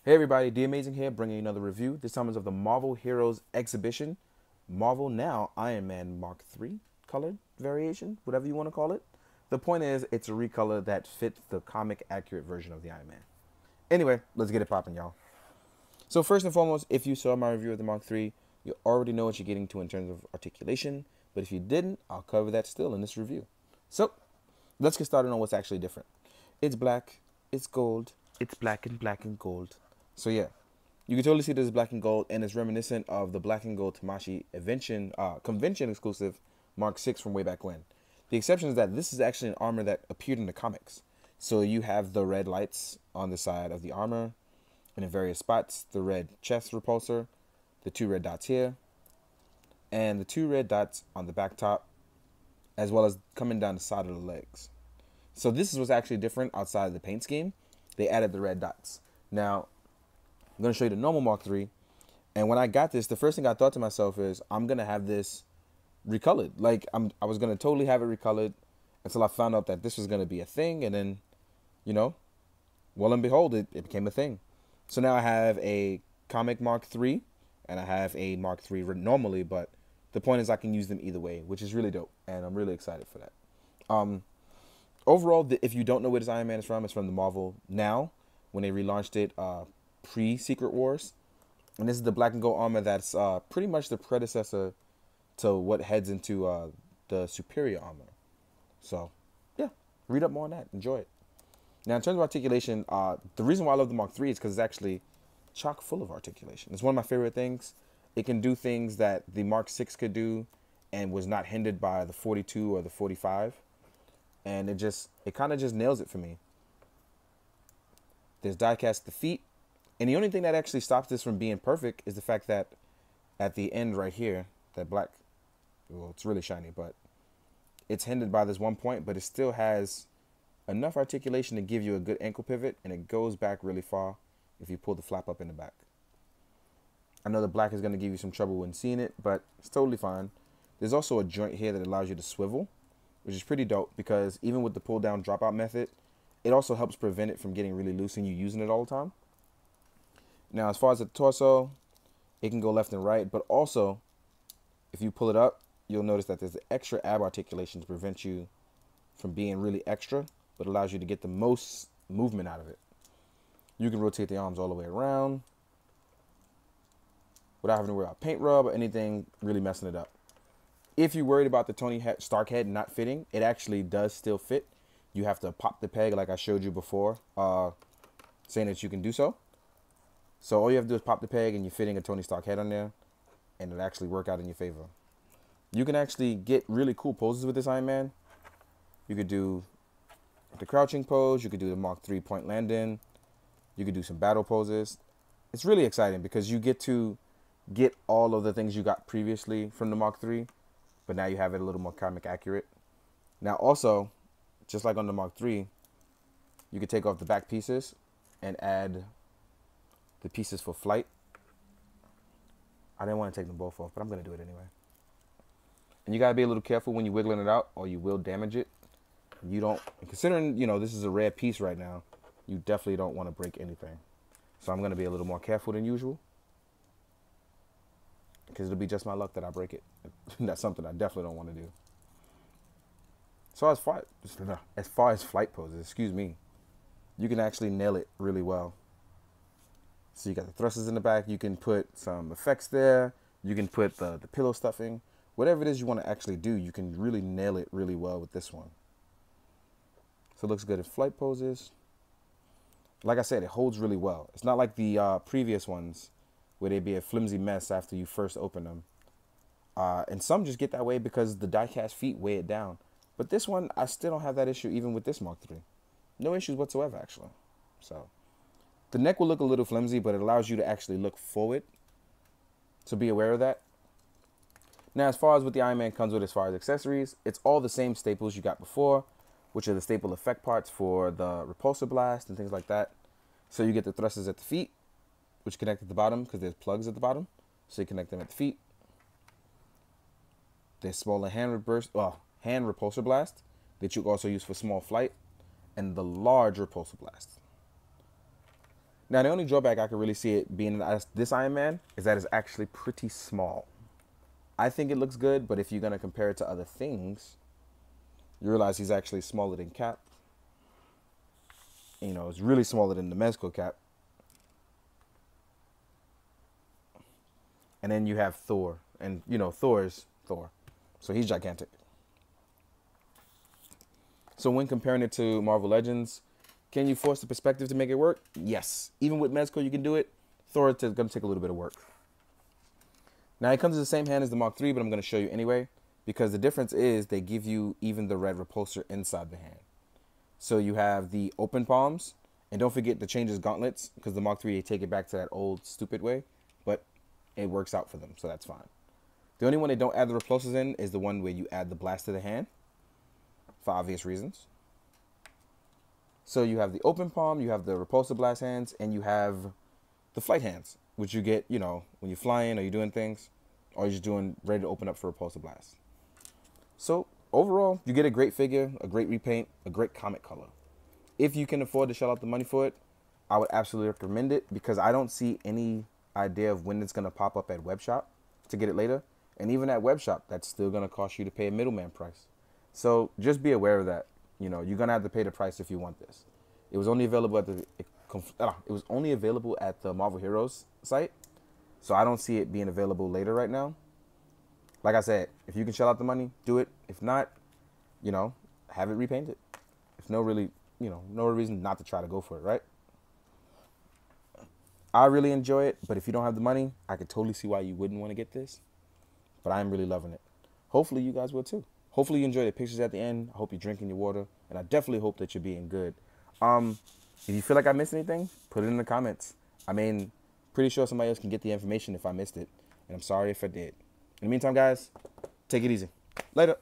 Hey everybody, The Amazing here, bringing you another review. This time is of the Marvel Heroes Exhibition, Marvel Now Iron Man Mark III colored variation, whatever you want to call it. The point is, it's a recolor that fits the comic accurate version of the Iron Man. Anyway, let's get it popping, y'all. So first and foremost, if you saw my review of the Mark III, you already know what you're getting to in terms of articulation. But if you didn't, I'll cover that still in this review. So let's get started on what's actually different. It's black, it's gold, it's black and gold. So yeah, you can totally see this is black and gold, and it's reminiscent of the black and gold Tamashi convention exclusive Mark VI from way back when. The exception is that this is actually an armor that appeared in the comics. So you have the red lights on the side of the armor, and in various spots, the red chest repulsor, the two red dots here, and the two red dots on the back top, as well as coming down the side of the legs. So this is what's actually different outside of the paint scheme. They added the red dots. Now, I'm going to show you the normal Mark III. And when I got this, the first thing I thought to myself is, I'm going to have this recolored. Like, I was going to totally have it recolored until I found out that this was going to be a thing. And then, you know, well and behold, it became a thing. So now I have a comic Mark III, and I have a Mark III normally, but the point is I can use them either way, which is really dope. And I'm really excited for that. Overall, if you don't know where this Iron Man is from, it's from the Marvel Now, when they relaunched it pre-Secret Wars. And this is the black and gold armor that's pretty much the predecessor to what heads into the superior armor. So, yeah, read up more on that. Enjoy it. Now, in terms of articulation, the reason why I love the Mark III is because it's actually chock full of articulation. It's one of my favorite things. It can do things that the Mark VI could do and was not hindered by the 42 or the 45. And it kind of just nails it for me. There's die-cast at the feet. And the only thing that actually stops this from being perfect is the fact that at the end right here, that black, well, it's really shiny, but it's hindered by this one point, but it still has enough articulation to give you a good ankle pivot, and it goes back really far if you pull the flap up in the back. I know the black is going to give you some trouble when seeing it, but it's totally fine. There's also a joint here that allows you to swivel, which is pretty dope because even with the pull down dropout method, it also helps prevent it from getting really loose and you using it all the time. Now, as far as the torso, it can go left and right, but also if you pull it up, you'll notice that there's the extra ab articulation to prevent you from being really extra, but allows you to get the most movement out of it. You can rotate the arms all the way around without having to worry about paint rub or anything really messing it up. If you're worried about the Tony Stark head not fitting, it actually does still fit. You have to pop the peg like I showed you before, saying that you can do so. So all you have to do is pop the peg and you're fitting a Tony Stark head on there, and it'll actually work out in your favor. You can actually get really cool poses with this Iron Man. You could do the crouching pose. You could do the Mark III point landing. You could do some battle poses. It's really exciting because you get to get all of the things you got previously from the Mark III, but now you have it a little more comic accurate. Now also, just like on the Mark III, you could take off the back pieces and add the pieces for flight. I didn't want to take them both off, but I'm going to do it anyway. And you got to be a little careful when you're wiggling it out or you will damage it. You don't, considering, you know, this is a rare piece right now, you definitely don't want to break anything. So I'm going to be a little more careful than usual because it'll be just my luck that I break it. That's something I definitely don't want to do. So as far as flight poses, excuse me, you can actually nail it really well. So you got the thrusters in the back. You can put some effects there. You can put the pillow stuffing. Whatever it is you want to actually do, you can really nail it really well with this one. So it looks good in flight poses. Like I said, it holds really well. It's not like the previous ones where they'd be a flimsy mess after you first open them. And some just get that way because the die-cast feet weigh it down. But this one, I still don't have that issue even with this Mark III. No issues whatsoever, actually. So the neck will look a little flimsy, but it allows you to actually look forward. So be aware of that. Now, as far as what the Iron Man comes with as far as accessories, it's all the same staples you got before, which are the staple effect parts for the repulsor blast and things like that. So you get the thrusters at the feet, which connect at the bottom because there's plugs at the bottom. So you connect them at the feet. There's smaller hand repulsor blast that you also use for small flight, and the large repulsor blast. Now, the only drawback I could really see it being this Iron Man is that it's actually pretty small. I think it looks good, but if you're going to compare it to other things, you realize he's actually smaller than Cap. You know, it's really smaller than the Mezco Cap. And then you have Thor. And, you know, Thor is Thor. So he's gigantic. So when comparing it to Marvel Legends, can you force the perspective to make it work? Yes. Even with Mezco, you can do it. Thor is going to take a little bit of work. Now, it comes in the same hand as the Mark III, but I'm going to show you anyway. Because the difference is they give you even the red repulsor inside the hand. So you have the open palms. And don't forget to change his gauntlets. Because the Mark III, they take it back to that old, stupid way. But it works out for them, so that's fine. The only one they don't add the repulsors in is the one where you add the blast to the hand. For obvious reasons. So you have the open palm, you have the repulsor blast hands, and you have the flight hands, which you get, you know, when you're flying or you're doing things, or you're just doing ready to open up for repulsor blast. So overall, you get a great figure, a great repaint, a great comic color. If you can afford to shell out the money for it, I would absolutely recommend it because I don't see any idea of when it's going to pop up at web shop to get it later. And even at web shop, that's still going to cost you to pay a middleman price. So just be aware of that. You know, you're going to have to pay the price if you want this. It was only available at the Marvel Heroes site. So I don't see it being available later right now. Like I said, if you can shell out the money, do it. If not, you know, have it repainted. If no reason not to try to go for it, right? I really enjoy it, but if you don't have the money, I could totally see why you wouldn't want to get this. But I'm really loving it. Hopefully you guys will too. Hopefully you enjoy the pictures at the end. I hope you're drinking your water. And I definitely hope that you're being good. If you feel like I missed anything, put it in the comments. I mean, pretty sure somebody else can get the information if I missed it. And I'm sorry if I did. In the meantime, guys, take it easy. Later.